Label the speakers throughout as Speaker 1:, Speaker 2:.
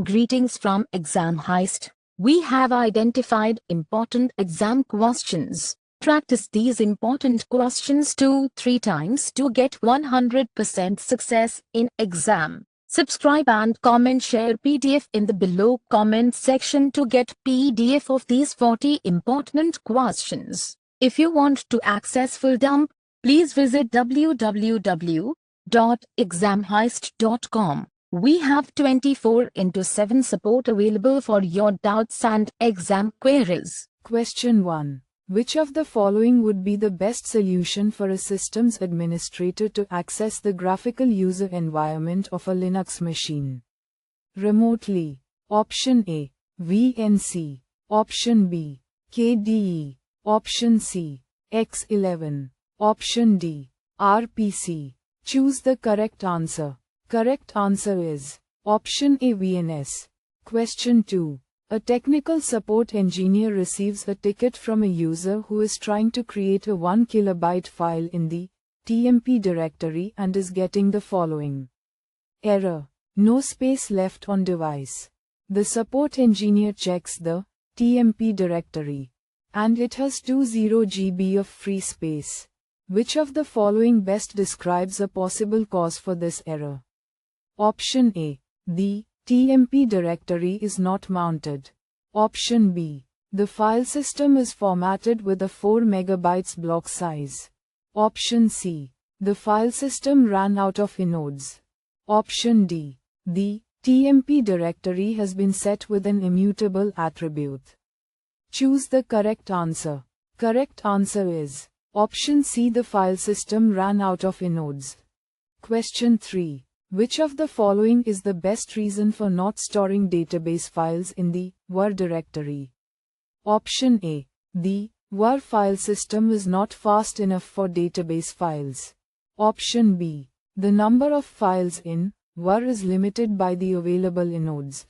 Speaker 1: Greetings from Exam Heist. We have identified important exam questions. Practice these important questions 2-3 times to get 100% success in exam. Subscribe and comment, share PDF in the below comment section to get PDF of these 40 important questions. If you want to access full dump, please visit www.examheist.com. We have 24/7 support available for your doubts and exam queries.
Speaker 2: Question 1. Which of the following would be the best solution for a systems administrator to access the graphical user environment of a Linux machine remotely? Option A, VNC. Option B, KDE. Option C, X11. Option D, RPC. Choose the correct answer. Correct answer is option A, VNS. Question 2. A technical support engineer receives a ticket from a user who is trying to create a 1 kilobyte file in the TMP directory and is getting the following error: no space left on device. The support engineer checks the TMP directory, and it has 20 GB of free space. Which of the following best describes a possible cause for this error? Option A. The TMP directory is not mounted. Option B. The file system is formatted with a 4 MB block size. Option C. The file system ran out of inodes. Option D. The TMP directory has been set with an immutable attribute. Choose the correct answer. Correct answer is option C. The file system ran out of inodes. Question 3. Which of the following is the best reason for not storing database files in the WAR directory? Option A. The WAR file system is not fast enough for database files. Option B. The number of files in WAR is limited by the available inodes.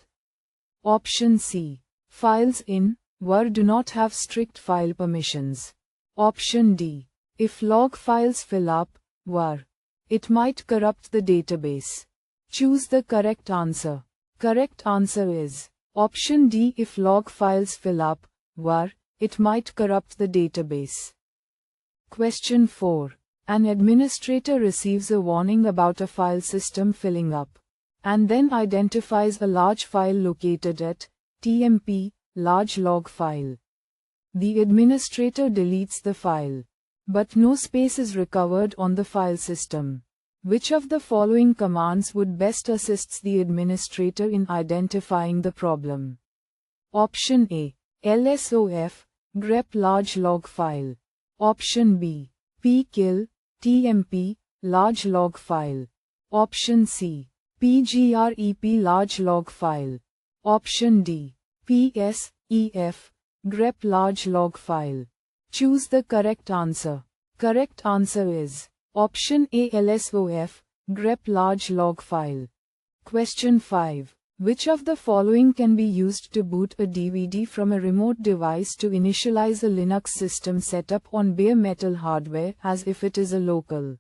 Speaker 2: Option C. Files in WAR do not have strict file permissions. Option D. If log files fill up WAR, it might corrupt the database. Choose the correct answer. Correct answer is option D. If log files fill up WAR, it might corrupt the database. Question 4. An administrator receives a warning about a file system filling up, and then identifies a large file located at TMP, large log file. The administrator deletes the file, but no space is recovered on the file system. Which of the following commands would best assist the administrator in identifying the problem? Option A. lsof, grep large log file. Option B. pkill, tmp, large log file. Option C. pgrep, large log file. Option D. psef, grep large log file. Choose the correct answer. Correct answer is option A. lsof, grep large log file. Question 5. Which of the following can be used to boot a DVD from a remote device to initialize a Linux system setup on bare metal hardware as if it is a local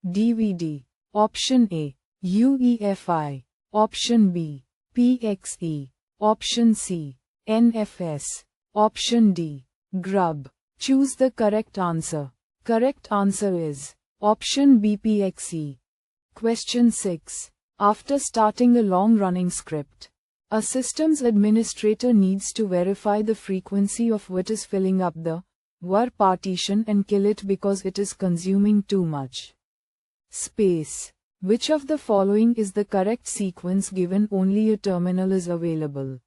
Speaker 2: DVD? Option A. UEFI. Option B. PXE. Option C. NFS. Option D. Grub. Choose the correct answer. Correct answer is option B. PXE. Question 6. After starting a long-running script, a systems administrator needs to verify the frequency of what is filling up the WAR partition and kill it because it is consuming too much space. Which of the following is the correct sequence given only a terminal is available?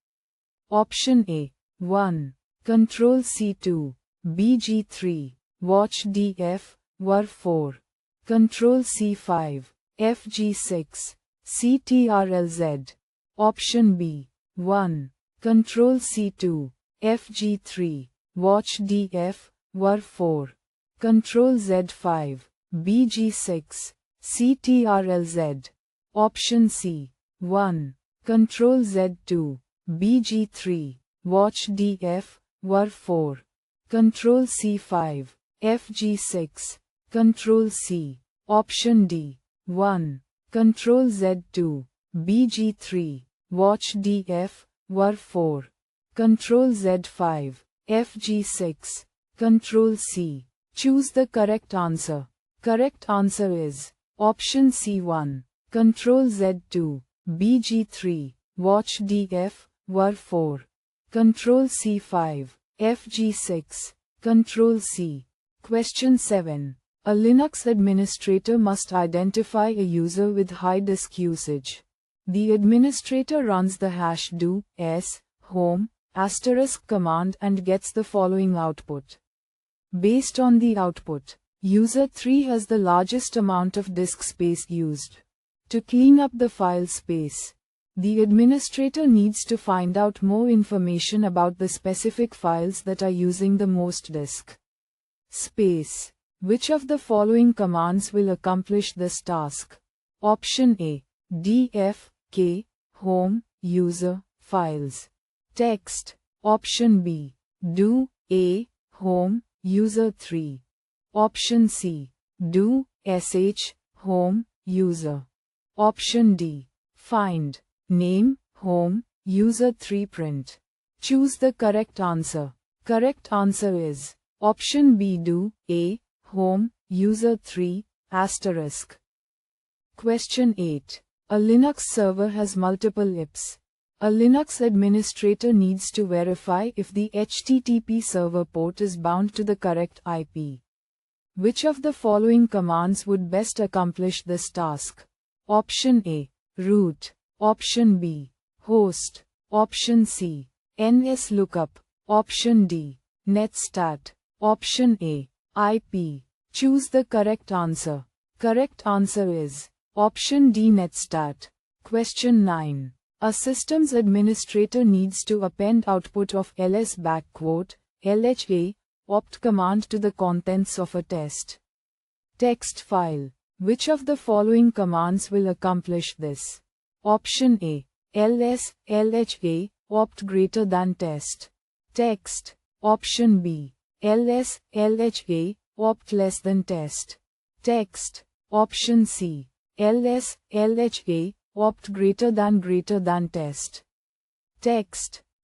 Speaker 2: Option A. 1. Control C2, BG3, Watch DF, WAR 4. Control C5, FG6, CTRLZ. Option B. 1. Control C2, FG3, Watch DF, WAR 4. Control Z5, BG6, CTRLZ. Option C. 1. Control Z2, BG3, Watch DF, WAR 4. Control C5, FG6, Control C. Option D. 1. Control Z2, BG3, watch DF, var4, Control Z5, FG6, Control C. Choose the correct answer. Correct answer is option C1, Control Z2, BG3, watch DF, var4, Control C5, FG6, Control C. Question 7. A Linux administrator must identify a user with high disk usage. The administrator runs the #do s home * command and gets the following output. Based on the output, user 3 has the largest amount of disk space used. To clean up the file space, the administrator needs to find out more information about the specific files that are using the most disk space. Which of the following commands will accomplish this task? Option A. df k home user files text. Option B. do a home user 3. Option C. do sh home user. Option D. find name home user 3 print. Choose the correct answer. Correct answer is option B, do a home user 3 *. Question 8. A Linux server has multiple IPs. A Linux administrator needs to verify if the HTTP server port is bound to the correct IP. Which of the following commands would best accomplish this task? Option A. root. Option B. host. Option C. NSLOOKUP. Option D. netstat. Option A. IP. Choose the correct answer. Correct answer is option D, netstat. Question 9. A systems administrator needs to append output of ls:\lha opt command to the contents of a text file. Which of the following commands will accomplish this? Option A. ls:\lha opt greater than text. Option B. ls:\lha opt less than text. Option C. ls:\lha opt greater than text.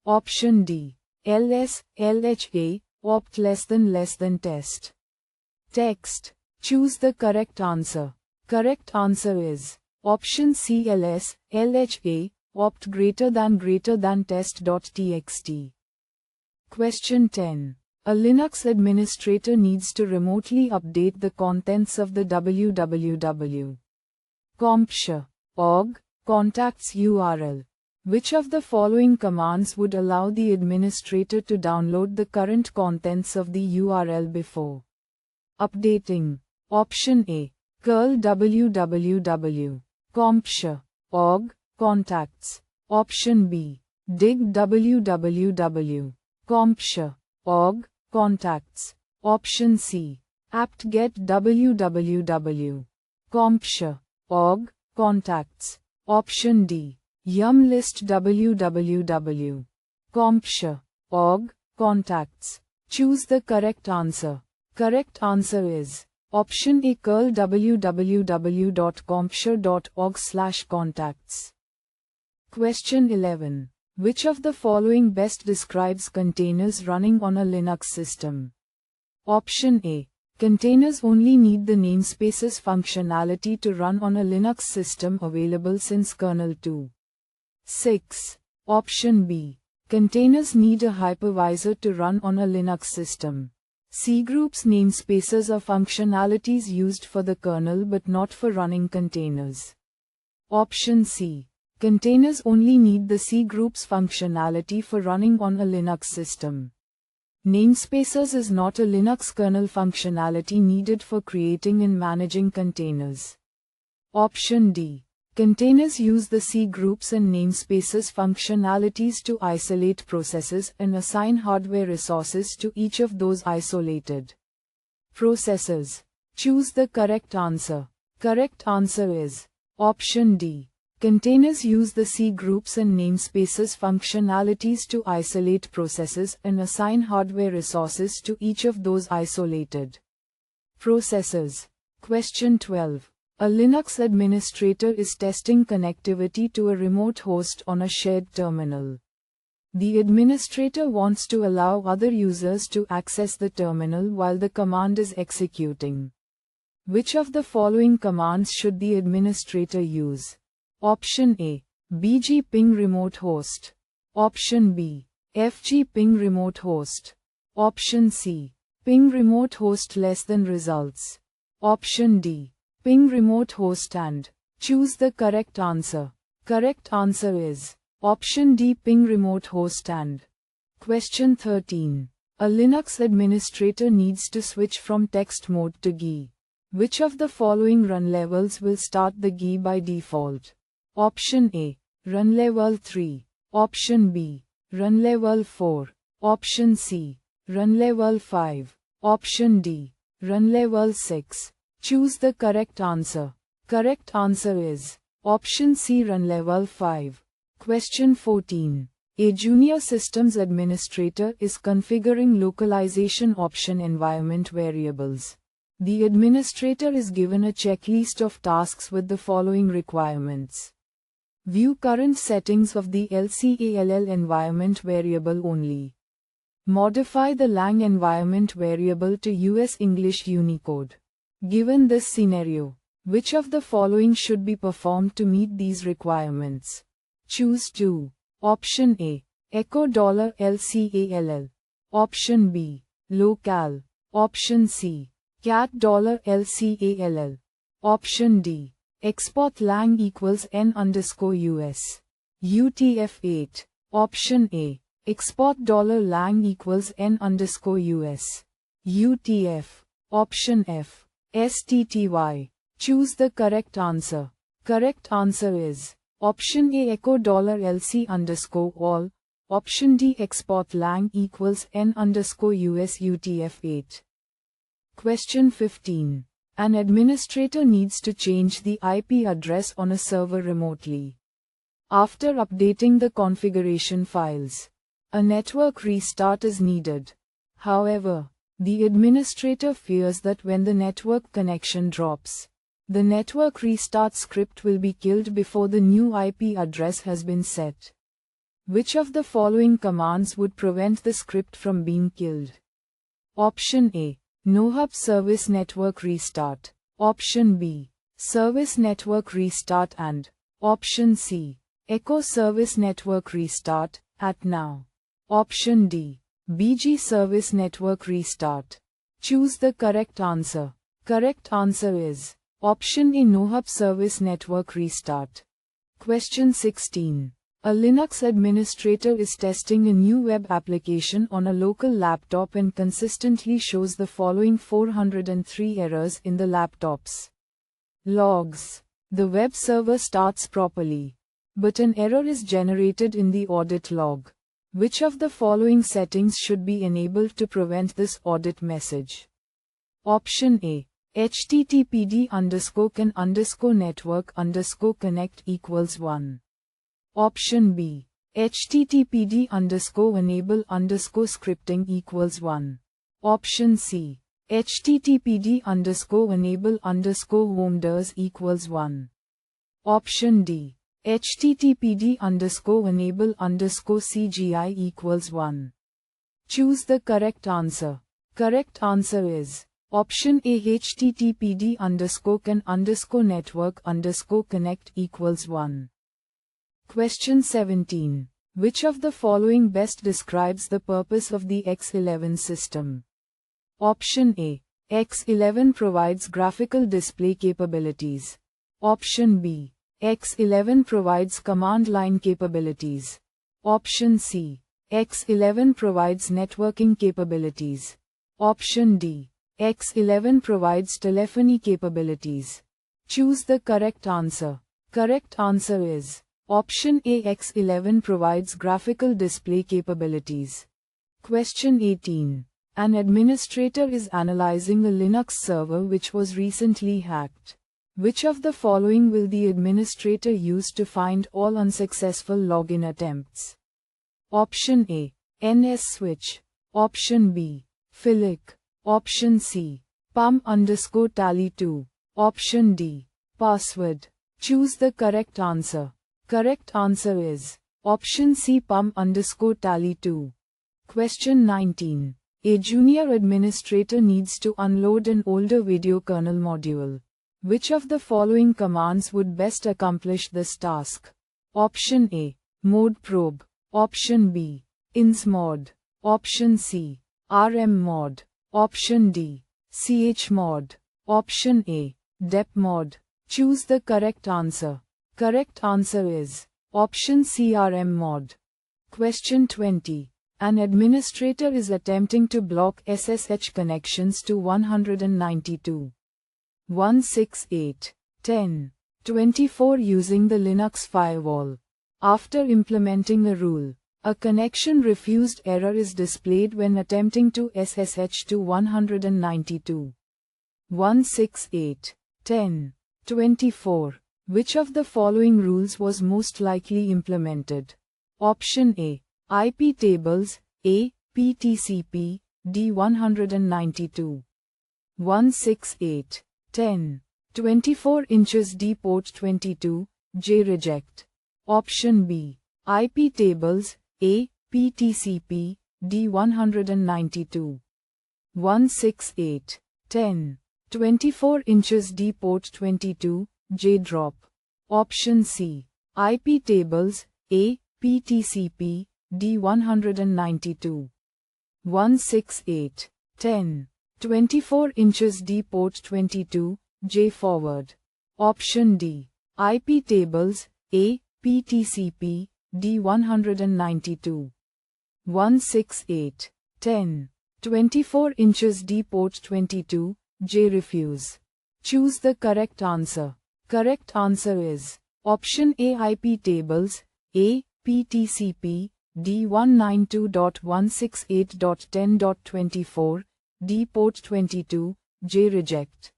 Speaker 2: Option D. ls:\lha opt less than text. Choose the correct answer. Correct answer is option C, ls:\lha opt greater than test.txt. Question 10. A Linux administrator needs to remotely update the contents of the www. comptia.org contacts URL. Which of the following commands would allow the administrator to download the current contents of the URL before updating? Option A. curl www. comptia.org contacts. Option B. dig www. comptia.org contacts. Option C. apt-get www. comptia.org contacts. Option D. yum-list www. comptia.org contacts. Choose the correct answer. Correct answer is option A, curl www.comptia.org/contacts. Question 11. Which of the following best describes containers running on a Linux system? Option A. Containers only need the namespaces functionality to run on a Linux system available since kernel 2.6. Option B. Containers need a hypervisor to run on a Linux system. Cgroups namespaces are functionalities used for the kernel but not for running containers. Option C. Containers only need the cgroups functionality for running on a Linux system. Namespaces is not a Linux kernel functionality needed for creating and managing containers. Option D. Containers use the cgroups and namespaces functionalities to isolate processes and assign hardware resources to each of those isolated processes. Choose the correct answer. Correct answer is option D. Containers use the cgroups and namespaces functionalities to isolate processes and assign hardware resources to each of those isolated processes. Question 12. A Linux administrator is testing connectivity to a remote host on a shared terminal. The administrator wants to allow other users to access the terminal while the command is executing. Which of the following commands should the administrator use? Option A. BG ping remote host. Option B. FG ping remote host. Option C. Ping remote host less than results. Option D. Ping remote host and. Choose the correct answer. Correct answer is option D, ping remote host and. Question 13. A Linux administrator needs to switch from text mode to GUI. Which of the following run levels will start the GUI by default? Option A. Run level 3. Option B. Run level 4. Option C. Run level 5. Option D. Run level 6. Choose the correct answer. Correct answer is option C, run level 5. Question 14. A junior systems administrator is configuring localization option environment variables. The administrator is given a checklist of tasks with the following requirements. View current settings of the LCALL environment variable only. Modify the lang environment variable to US English Unicode. Given this scenario, which of the following should be performed to meet these requirements? Choose 2. Option A. Echo $LCALL. Option B. Local. Option C. cat $LCALL. Option D. Export lang equals n_US. UTF-8. Option A. Export $lang equals n_US. UTF. Option F. STTY. Choose the correct answer. Correct answer is option A, echo $LC_all. Option D, export lang equals n_US UTF-8. Question 15. An administrator needs to change the IP address on a server remotely. After updating the configuration files, a network restart is needed. However, the administrator fears that when the network connection drops, the network restart script will be killed before the new IP address has been set. Which of the following commands would prevent the script from being killed? Option A. NoHub service network restart. Option B. Service network restart and. Option C. Echo service network restart at now. Option D. BG service network restart. Choose the correct answer. Correct answer is option A, NoHub service network restart. Question 16. A Linux administrator is testing a new web application on a local laptop and consistently shows the following 403 errors in the laptop's logs. The web server starts properly, but an error is generated in the audit log. Which of the following settings should be enabled to prevent this audit message? Option A. httpd_can_network_connect equals 1. Option B. httpd_enable_scripting equals 1. Option C. httpd_enable_homeders equals 1. Option D. httpd_enable_cgi equals 1. Choose the correct answer. Correct answer is option A, httpd_can_network_connect equals 1. Question 17. Which of the following best describes the purpose of the X11 system? Option A. X11 provides graphical display capabilities. Option B. X11 provides command line capabilities. Option C. X11 provides networking capabilities. Option D. X11 provides telephony capabilities. Choose the correct answer. Correct answer is option A, X11 provides graphical display capabilities. Question 18. An administrator is analyzing a Linux server which was recently hacked. Which of the following will the administrator use to find all unsuccessful login attempts? Option A. NS-switch. Option B. Filic. Option C. pum_tally2. Option D. Password. Choose the correct answer. Correct answer is option C, pum_tally2. Question 19. A junior administrator needs to unload an older video kernel module. Which of the following commands would best accomplish this task? Option A, mode probe. Option B, insmod. Option C, rmmod. Option D, chmod. Option A, depmod. Choose the correct answer. Correct answer is option C, rmmod. Question 20. An administrator is attempting to block SSH connections to 192.168.10.24 using the Linux firewall. After implementing a rule, a connection refused error is displayed when attempting to SSH to 192.168.10.24. Which of the following rules was most likely implemented? Option A, IP tables, A, PTCP, D192.168.10.24 inches D port 22, J reject. Option B, IP tables, A, PTCP, D192.168.10.24 inches D port 22, J drop. Option C, IP tables, A, PTCP, D192.168.10.24 inches D port 22, J forward. Option D, IP tables, A, PTCP, D192.168.10.24 inches D port 22, J refuse. Choose the correct answer. Correct answer is option A, IP tables, A, PTCP, D192.168.10.24, D port 22, J reject.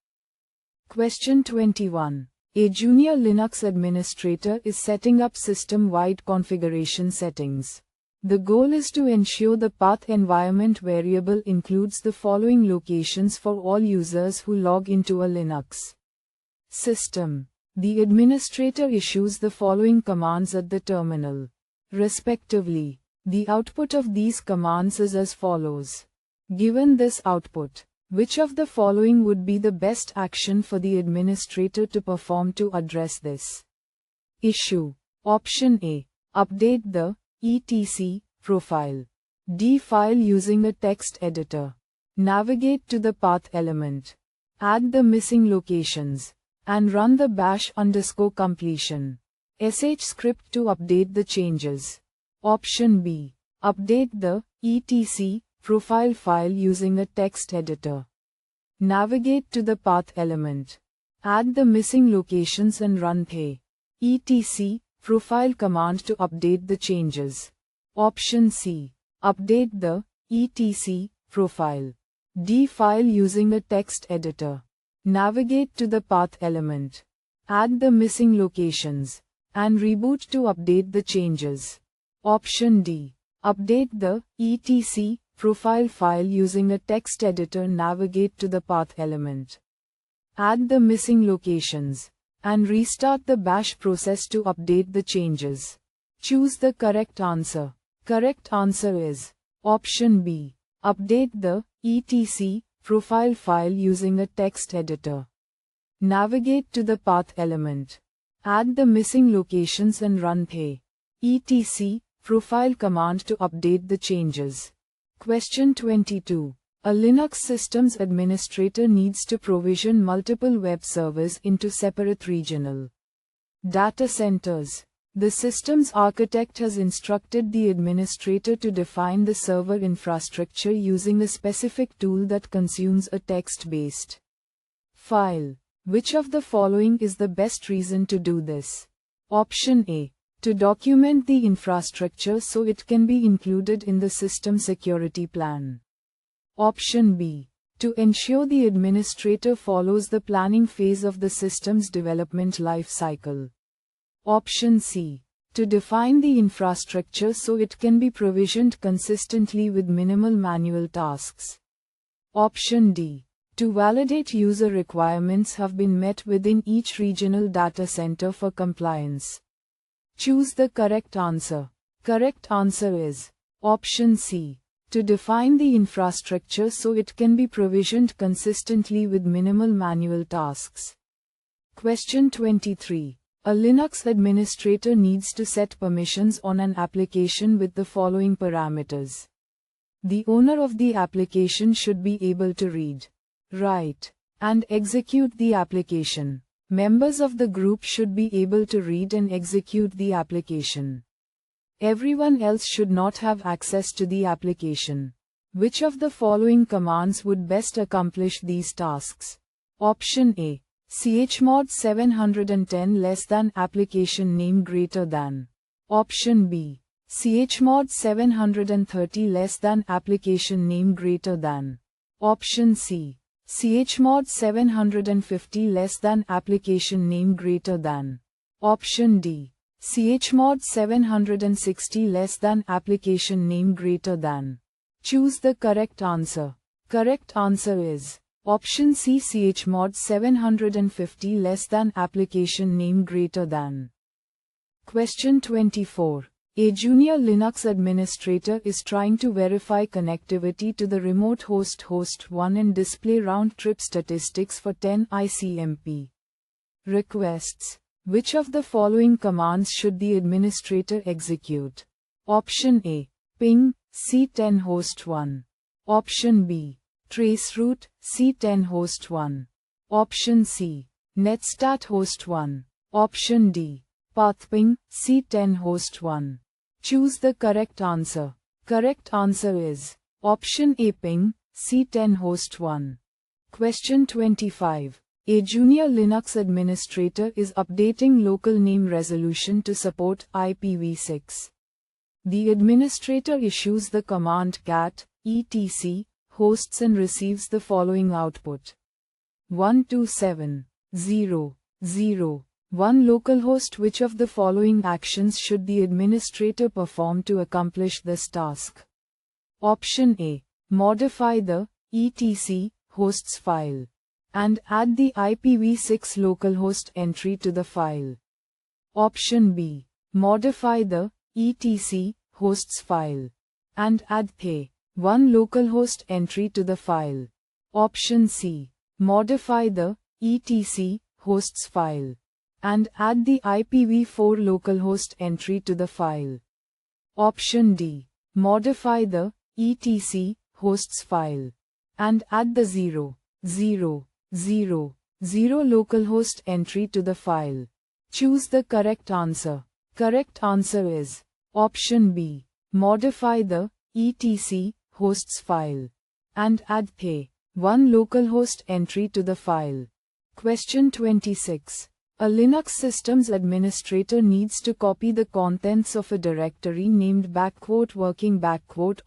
Speaker 2: Question 21. A junior Linux administrator is setting up system-wide configuration settings. The goal is to ensure the path environment variable includes the following locations for all users who log into a Linux system. The administrator issues the following commands at the terminal, respectively. The output of these commands is as follows. Given this output, which of the following would be the best action for the administrator to perform to address this issue? Option A, update the etc profile D file using a text editor. Navigate to the path element. Add the missing locations. And run the bash_completion sh script to update the changes. Option B, update the etc profile file using a text editor. Navigate to the path element. Add the missing locations and run the etc profile command to update the changes. Option C, update the etc profile D file using a text editor. Navigate to the path element. Add the missing locations. And reboot to update the changes. Option D, update the etc profile file using a text editor. Navigate to the path element. Add the missing locations. And restart the bash process to update the changes. Choose the correct answer. Correct answer is option B, update the etc profile file using a text editor. Navigate to the path element. Add the missing locations and run the etc profile command to update the changes. Question 22. A Linux systems administrator needs to provision multiple web servers into separate regional data centers. The system's architect has instructed the administrator to define the server infrastructure using a specific tool that consumes a text-based file. Which of the following is the best reason to do this? Option A, to document the infrastructure so it can be included in the system security plan. Option B, to ensure the administrator follows the planning phase of the system's development life cycle. Option C, to define the infrastructure so it can be provisioned consistently with minimal manual tasks. Option D, To validate user requirements have been met within each regional data center for compliance. Choose the correct answer. Correct answer is option C. To define the infrastructure so it can be provisioned consistently with minimal manual tasks. Question 23. A Linux administrator needs to set permissions on an application with the following parameters. The owner of the application should be able to read, write, and execute the application. Members of the group should be able to read and execute the application. Everyone else should not have access to the application. Which of the following commands would best accomplish these tasks? Option A. chmod 710 less than application name greater than. Option B. chmod 730 less than application name greater than. Option C. chmod 750 less than application name greater than. Option D. chmod 760 less than application name greater than. Choose the correct answer. Correct answer is option C. chmod 750 less than application name greater than. Question 24. A junior Linux administrator is trying to verify connectivity to the remote host host 1 and display round-trip statistics for 10 ICMP requests. Which of the following commands should the administrator execute? Option A. Ping C10 host 1. Option B. Traceroute C10 host 1. Option C. Netstat host 1. Option D. Pathping C10 host 1. Choose the correct answer. Correct answer is option A. Ping C10 host 1. Question 25. A junior Linux administrator is updating local name resolution to support IPv6. The administrator issues the command cat etc hosts and receives the following output. 127.0.0.1 localhost. Which of the following actions should the administrator perform to accomplish this task? Option A. Modify the etc hosts file and add the IPv6 localhost entry to the file. Option B. Modify the etc hosts file and add the1 localhost entry to the file. Option C. Modify the etc hosts file and add the IPv4 localhost entry to the file. Option D. Modify the etc hosts file and add the 0.0.0.0 localhost entry to the file. Choose the correct answer. Correct answer is option B. Modify the etc hosts file and add the1 localhost entry to the file. Question 26. A Linux systems administrator needs to copy the contents of a directory named --working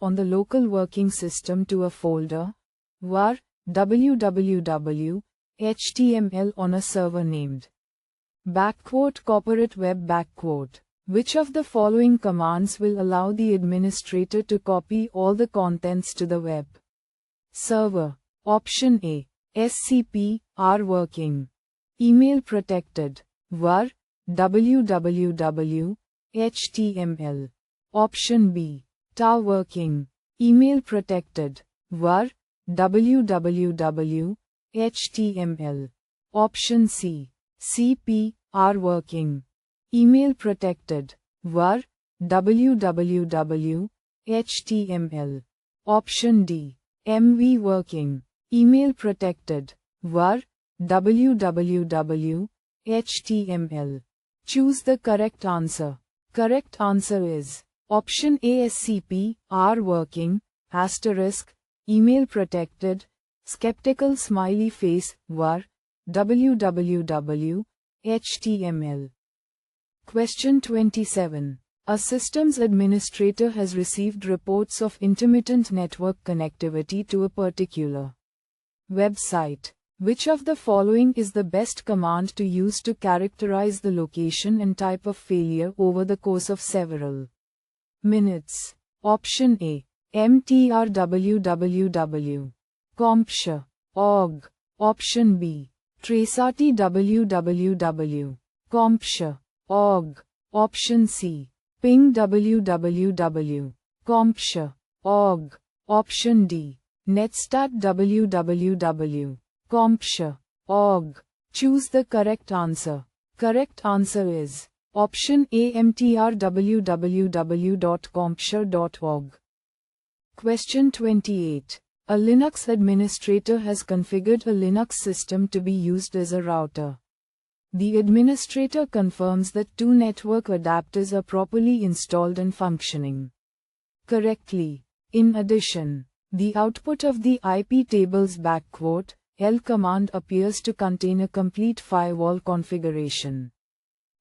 Speaker 2: on the local working system to a folder var www html on a server named corporate web . Which of the following commands will allow the administrator to copy all the contents to the web server? Option A. SCP working. Email protected var www html. Option B. working. Email protected var www html. Option C. CP working. Email protected var www html. Option D. MV working. Email protected var www html. Choose the correct answer. Correct answer is option A. SCP working asterisk email protected skeptical smiley face var www html. Question 27. A systems administrator has received reports of intermittent network connectivity to a particular website. Which of the following is the best command to use to characterize the location and type of failure over the course of several minutes? Option A. mtrwww. Comptia. org. Option B. Tracati www. comptia.org. Option C. ping www. comptia.org. Option D. netstat www. comptia.org. Choose the correct answer. Correct answer is option A, mtr www.comptia.org. Question 28. A Linux administrator has configured a Linux system to be used as a router. The administrator confirms that two network adapters are properly installed and functioning correctly. In addition, the output of the IP table's "L" command appears to contain a complete firewall configuration.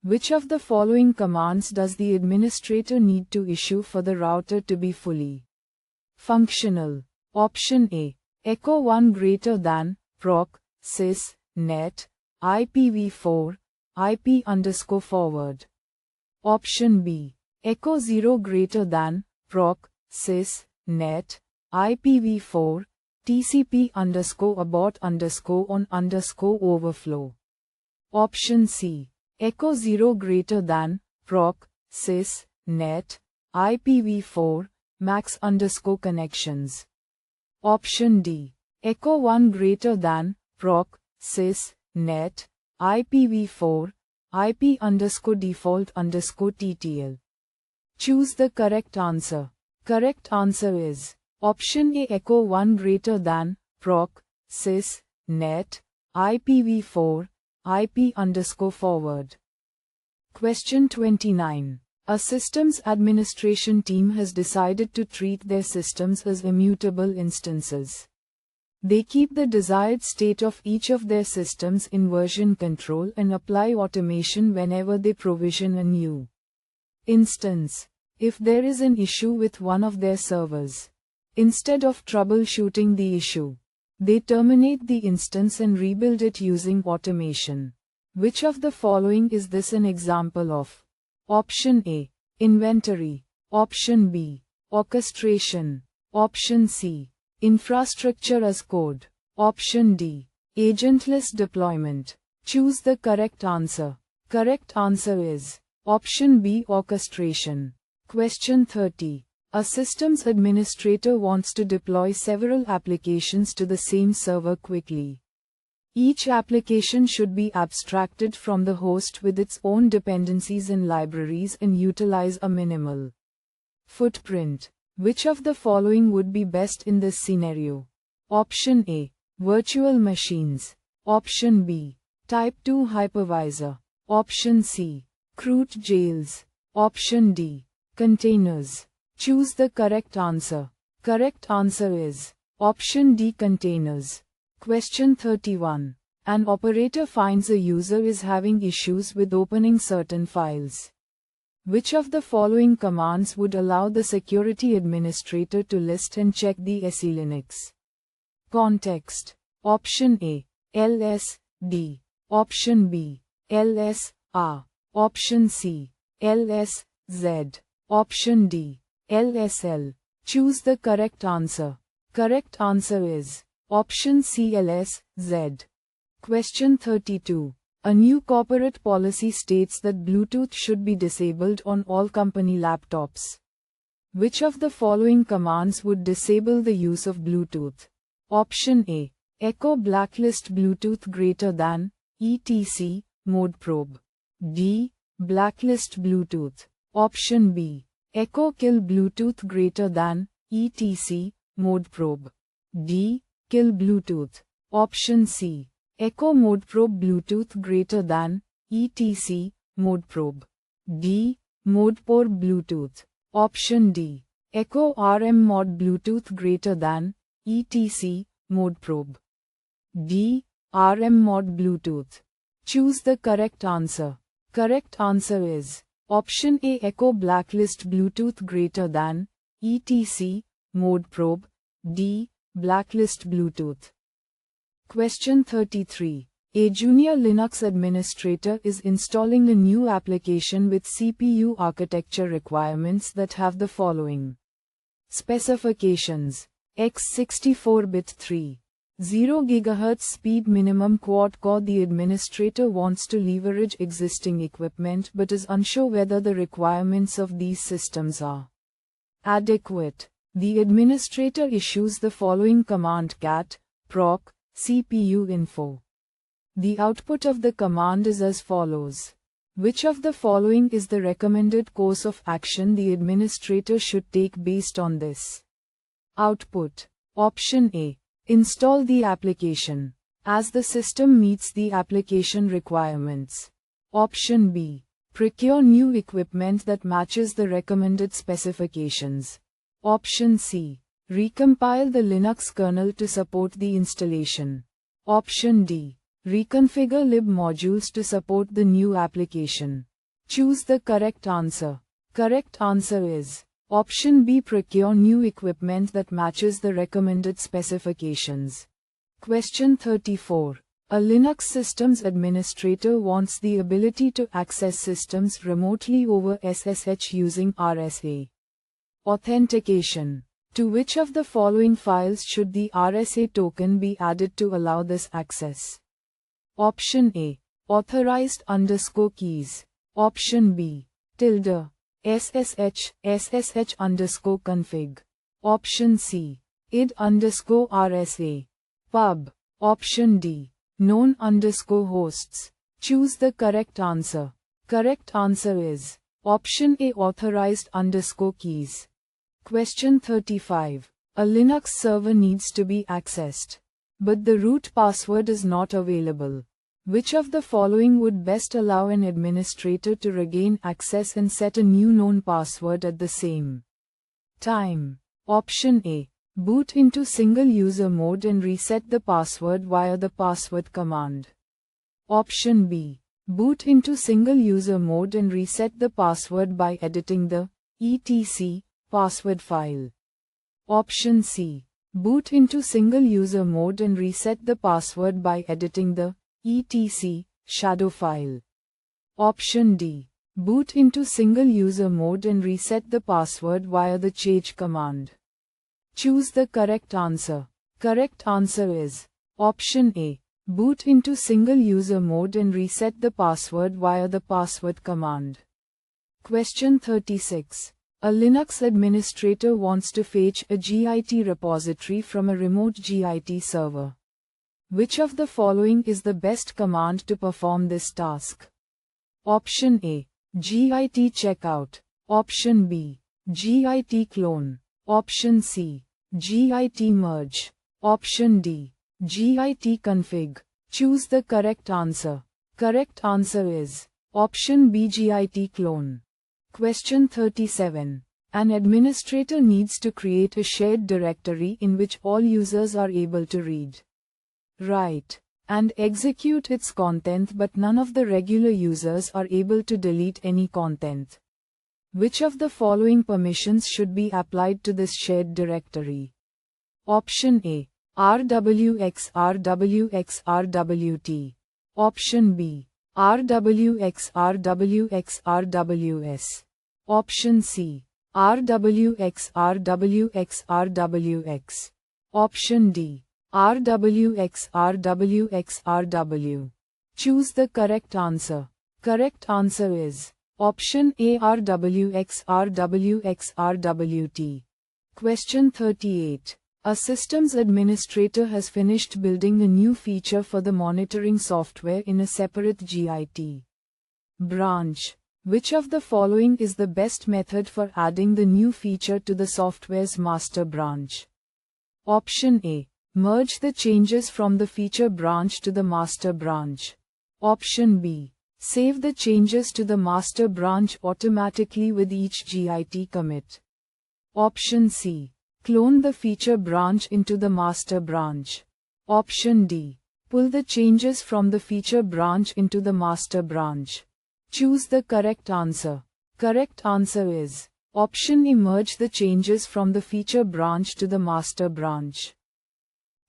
Speaker 2: Which of the following commands does the administrator need to issue for the router to be fully functional? Option A. Echo 1 greater than proc sys net IPv4 IP_forward. Option B. Echo 0 greater than proc sys net IPv4 TCP_abort_on_overflow. Option C. Echo 0 greater than proc sys net IPv4 max_connections. Option D. Echo 1 greater than proc sys net IPv4 IP_default_TTL. Choose the correct answer. Correct answer is option A, Echo 1 greater than proc sys net IPv4 IP_forward. Question 29. A systems administration team has decided to treat their systems as immutable instances. They keep the desired state of each of their systems in version control and apply automation whenever they provision a new instance. If there is an issue with one of their servers, instead of troubleshooting the issue, they terminate the instance and rebuild it using automation. Which of the following is this an example of? Option A. Inventory. Option B. Orchestration. Option C. Infrastructure as code. Option D. Agentless deployment. Choose the correct answer. Correct answer is option B, orchestration. Question 30. A systems administrator wants to deploy several applications to the same server quickly. Each application should be abstracted from the host with its own dependencies and libraries and utilize a minimal footprint. Which of the following would be best in this scenario? Option A. Virtual machines. Option B. Type 2 hypervisor. Option C. Root jails. Option D. Containers. Choose the correct answer. Correct answer is option D, containers. Question 31. An operator finds a user is having issues with opening certain files. Which of the following commands would allow the security administrator to list and check the SE-Linux context? Option A. ls d. Option B. ls r. Option C. ls z. Option D. lsl. Choose the correct answer. Correct answer is option C, ls z. Question 32. A new corporate policy states that Bluetooth should be disabled on all company laptops. Which of the following commands would disable the use of Bluetooth? Option A. Echo blacklist Bluetooth greater than etc mode probe. D. Blacklist Bluetooth. Option B. Echo kill Bluetooth greater than etc mode probe. D. Kill Bluetooth. Option C. Echo mode probe Bluetooth greater than etc mode probe. D. Mode probe Bluetooth. Option D. Echo RM mod Bluetooth greater than etc mode probe. D. RM mod Bluetooth. Choose the correct answer. Correct answer is option A, Echo blacklist Bluetooth greater than etc mode probe. D. Blacklist Bluetooth. Question 33. A junior Linux administrator is installing a new application with CPU architecture requirements that have the following specifications: x64-bit 3, 0 GHz speed minimum quad-core. The administrator wants to leverage existing equipment but is unsure whether the requirements of these systems are adequate. The administrator issues the following command: cat proc CPU info. The output of the command is as follows. Which of the following is the recommended course of action the administrator should take based on this output? Option A. Install the application, as the system meets the application requirements. Option B. Procure new equipment that matches the recommended specifications. Option C. Recompile the Linux kernel to support the installation. Option D. Reconfigure lib modules to support the new application. Choose the correct answer. Correct answer is Option B. Procure new equipment that matches the recommended specifications. Question 34. A Linux systems administrator wants the ability to access systems remotely over SSH using RSA authentication. To which of the following files should the RSA token be added to allow this access? Option A. Authorized _ keys. Option B. Tilde. SSH _ config. Option C. id _RSA. Pub. Option D. known _ hosts. Choose the correct answer. Correct answer is Option A. Authorized _ keys. Question 35. A Linux server needs to be accessed, but the root password is not available. Which of the following would best allow an administrator to regain access and set a new known password at the same time? Option A. Boot into single user mode and reset the password via the password command. Option B. Boot into single user mode and reset the password by editing the etc password file. Option C. Boot into single user mode and reset the password by editing the etc shadow file. Option D. Boot into single user mode and reset the password via the change command. Choose the correct answer. Correct answer is Option A. Boot into single user mode and reset the password via the password command. Question 36. A Linux administrator wants to fetch a Git repository from a remote Git server. Which of the following is the best command to perform this task? Option A. Git checkout. Option B. Git clone. Option C. Git merge. Option D. Git config. Choose the correct answer. Correct answer is Option B. Git clone. Question 37. An administrator needs to create a shared directory in which all users are able to read, write, and execute its content, but none of the regular users are able to delete any content. Which of the following permissions should be applied to this shared directory? Option A. RWX RWX RWT. Option B. RWX RWX RWS. Option C. RWX RWX RWX. Option D. RWX RWX RW. Choose the correct answer. Correct answer is Option A. RWX RWX RWT. Question 38. A systems administrator has finished building a new feature for the monitoring software in a separate Git branch. Which of the following is the best method for adding the new feature to the software's master branch? Option A. Merge the changes from the feature branch to the master branch. Option B. Save the changes to the master branch automatically with each Git commit. Option C. Clone the feature branch into the master branch. Option D. Pull the changes from the feature branch into the master branch. Choose the correct answer. Correct answer is Option E. Merge the changes from the feature branch to the master branch.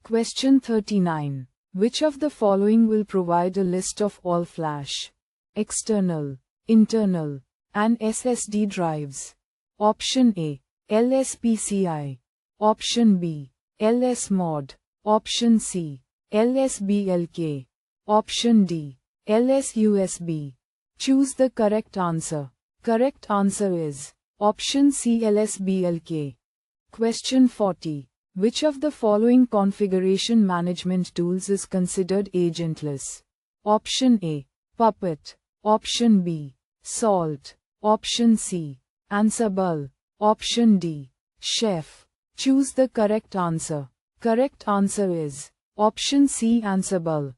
Speaker 2: Question 39. Which of the following will provide a list of all flash, external, internal, and SSD drives? Option A. LSPCI. Option B. LSMod. Option C. LSBLK. Option D. LSUSB. Choose the correct answer. Correct answer is option C, LSBLK. Question 40. Which of the following configuration management tools is considered agentless? Option A. Puppet. Option B. Salt. Option C. Ansible. Option D. Chef. Choose the correct answer. Correct answer is option C, Ansible.